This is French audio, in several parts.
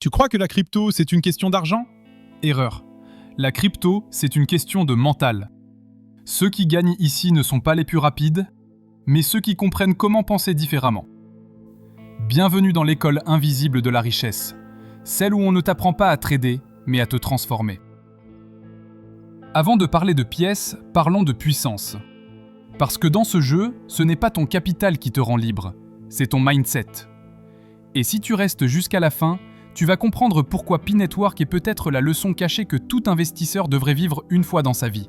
Tu crois que la crypto, c'est une question d'argent? Erreur. La crypto, c'est une question de mental. Ceux qui gagnent ici ne sont pas les plus rapides, mais ceux qui comprennent comment penser différemment. Bienvenue dans l'école invisible de la richesse, celle où on ne t'apprend pas à trader, mais à te transformer. Avant de parler de pièces, parlons de puissance. Parce que dans ce jeu, ce n'est pas ton capital qui te rend libre, c'est ton mindset. Et si tu restes jusqu'à la fin, tu vas comprendre pourquoi Pi Network est peut-être la leçon cachée que tout investisseur devrait vivre une fois dans sa vie.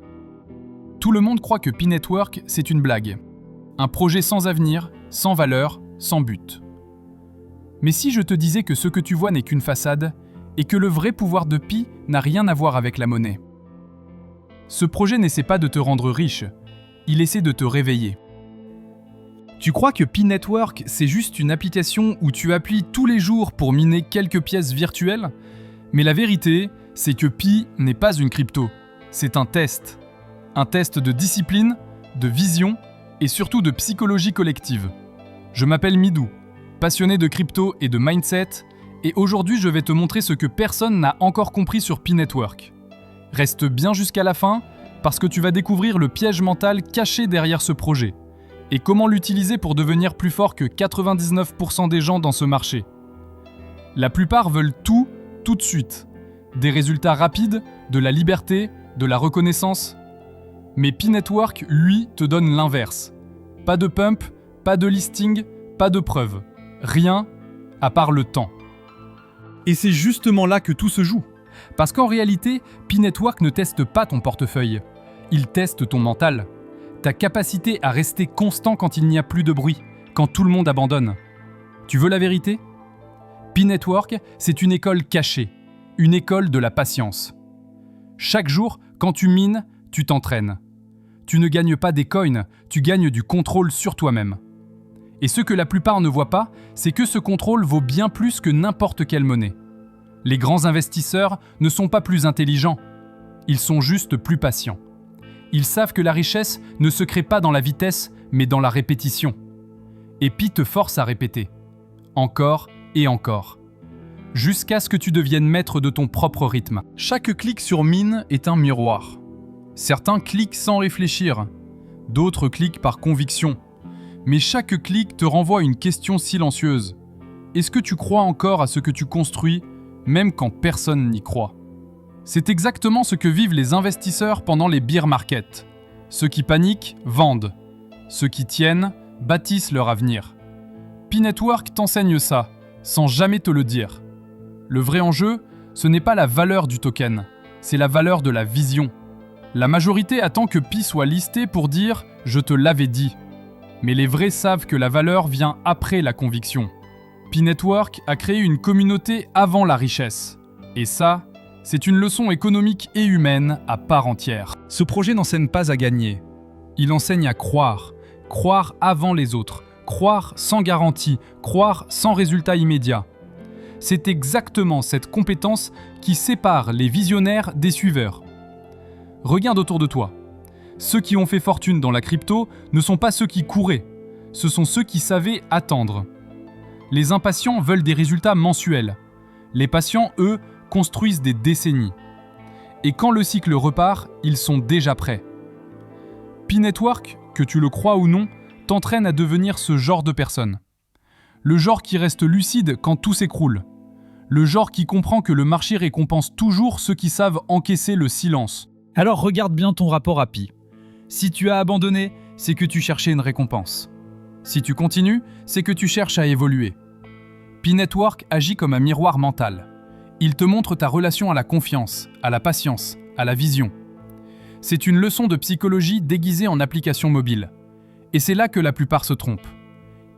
Tout le monde croit que Pi Network, c'est une blague. Un projet sans avenir, sans valeur, sans but. Mais si je te disais que ce que tu vois n'est qu'une façade, et que le vrai pouvoir de Pi n'a rien à voir avec la monnaie. Ce projet n'essaie pas de te rendre riche, il essaie de te réveiller. Tu crois que Pi Network, c'est juste une application où tu appuies tous les jours pour miner quelques pièces virtuelles? Mais la vérité, c'est que Pi n'est pas une crypto, c'est un test. Un test de discipline, de vision et surtout de psychologie collective. Je m'appelle Midou, passionné de crypto et de mindset, et aujourd'hui je vais te montrer ce que personne n'a encore compris sur Pi Network. Reste bien jusqu'à la fin, parce que tu vas découvrir le piège mental caché derrière ce projet, et comment l'utiliser pour devenir plus fort que 99% des gens dans ce marché. La plupart veulent tout de suite. Des résultats rapides, de la liberté, de la reconnaissance. Mais Pi Network, lui, te donne l'inverse. Pas de pump, pas de listing, pas de preuves. Rien, à part le temps. Et c'est justement là que tout se joue. Parce qu'en réalité, Pi Network ne teste pas ton portefeuille. Il teste ton mental. Ta capacité à rester constant quand il n'y a plus de bruit, quand tout le monde abandonne. Tu veux la vérité? Pi Network, c'est une école cachée, une école de la patience. Chaque jour, quand tu mines, tu t'entraînes. Tu ne gagnes pas des coins, tu gagnes du contrôle sur toi-même. Et ce que la plupart ne voient pas, c'est que ce contrôle vaut bien plus que n'importe quelle monnaie. Les grands investisseurs ne sont pas plus intelligents, ils sont juste plus patients. Ils savent que la richesse ne se crée pas dans la vitesse, mais dans la répétition. Et Pi te force à répéter. Encore et encore. Jusqu'à ce que tu deviennes maître de ton propre rythme. Chaque clic sur mine est un miroir. Certains cliquent sans réfléchir. D'autres cliquent par conviction. Mais chaque clic te renvoie à une question silencieuse. Est-ce que tu crois encore à ce que tu construis, même quand personne n'y croit? C'est exactement ce que vivent les investisseurs pendant les bear markets. Ceux qui paniquent, vendent. Ceux qui tiennent, bâtissent leur avenir. Pi Network t'enseigne ça, sans jamais te le dire. Le vrai enjeu, ce n'est pas la valeur du token, c'est la valeur de la vision. La majorité attend que Pi soit listé pour dire « je te l'avais dit ». Mais les vrais savent que la valeur vient après la conviction. Pi Network a créé une communauté avant la richesse. Et ça, c'est une leçon économique et humaine à part entière. Ce projet n'enseigne pas à gagner. Il enseigne à croire. Croire avant les autres. Croire sans garantie. Croire sans résultat immédiat. C'est exactement cette compétence qui sépare les visionnaires des suiveurs. Regarde autour de toi. Ceux qui ont fait fortune dans la crypto ne sont pas ceux qui couraient. Ce sont ceux qui savaient attendre. Les impatients veulent des résultats mensuels. Les patients, eux, construisent des décennies. Et quand le cycle repart, ils sont déjà prêts. Pi Network, que tu le crois ou non, t'entraîne à devenir ce genre de personne. Le genre qui reste lucide quand tout s'écroule. Le genre qui comprend que le marché récompense toujours ceux qui savent encaisser le silence. Alors regarde bien ton rapport à Pi. Si tu as abandonné, c'est que tu cherchais une récompense. Si tu continues, c'est que tu cherches à évoluer. Pi Network agit comme un miroir mental. Il te montre ta relation à la confiance, à la patience, à la vision. C'est une leçon de psychologie déguisée en application mobile. Et c'est là que la plupart se trompent.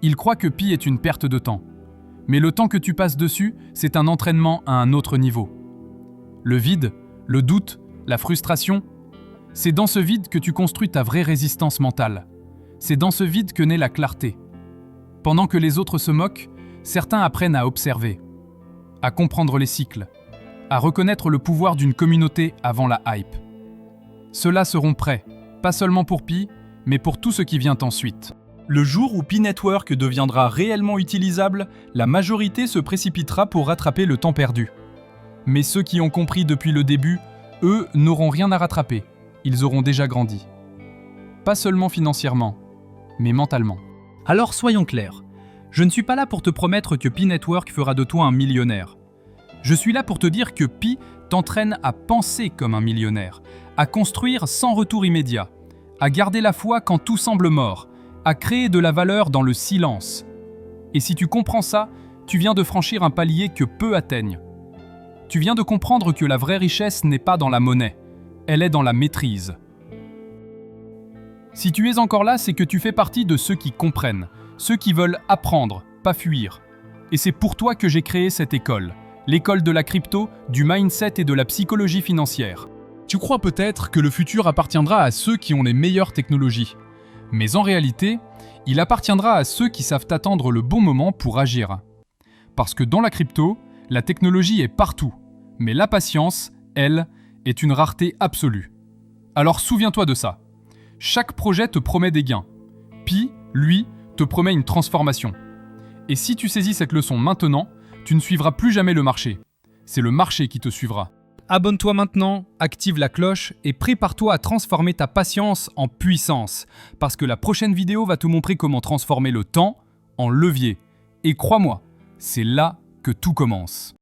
Ils croient que Pi est une perte de temps. Mais le temps que tu passes dessus, c'est un entraînement à un autre niveau. Le vide, le doute, la frustration, c'est dans ce vide que tu construis ta vraie résistance mentale. C'est dans ce vide que naît la clarté. Pendant que les autres se moquent, certains apprennent à observer, à comprendre les cycles, à reconnaître le pouvoir d'une communauté avant la hype. Ceux-là seront prêts, pas seulement pour Pi, mais pour tout ce qui vient ensuite. Le jour où Pi Network deviendra réellement utilisable, la majorité se précipitera pour rattraper le temps perdu. Mais ceux qui ont compris depuis le début, eux, n'auront rien à rattraper. Ils auront déjà grandi. Pas seulement financièrement, mais mentalement. Alors soyons clairs, je ne suis pas là pour te promettre que Pi Network fera de toi un millionnaire. Je suis là pour te dire que Pi t'entraîne à penser comme un millionnaire, à construire sans retour immédiat, à garder la foi quand tout semble mort, à créer de la valeur dans le silence. Et si tu comprends ça, tu viens de franchir un palier que peu atteignent. Tu viens de comprendre que la vraie richesse n'est pas dans la monnaie, elle est dans la maîtrise. Si tu es encore là, c'est que tu fais partie de ceux qui comprennent, ceux qui veulent apprendre, pas fuir. Et c'est pour toi que j'ai créé cette école, l'école de la crypto, du mindset et de la psychologie financière. Tu crois peut-être que le futur appartiendra à ceux qui ont les meilleures technologies. Mais en réalité, il appartiendra à ceux qui savent attendre le bon moment pour agir. Parce que dans la crypto, la technologie est partout, mais la patience, elle, est une rareté absolue. Alors souviens-toi de ça. Chaque projet te promet des gains. Pi, lui, te promet une transformation. Et si tu saisis cette leçon maintenant, tu ne suivras plus jamais le marché. C'est le marché qui te suivra. Abonne-toi maintenant, active la cloche et prépare-toi à transformer ta patience en puissance. Parce que la prochaine vidéo va te montrer comment transformer le temps en levier. Et crois-moi, c'est là que tout commence.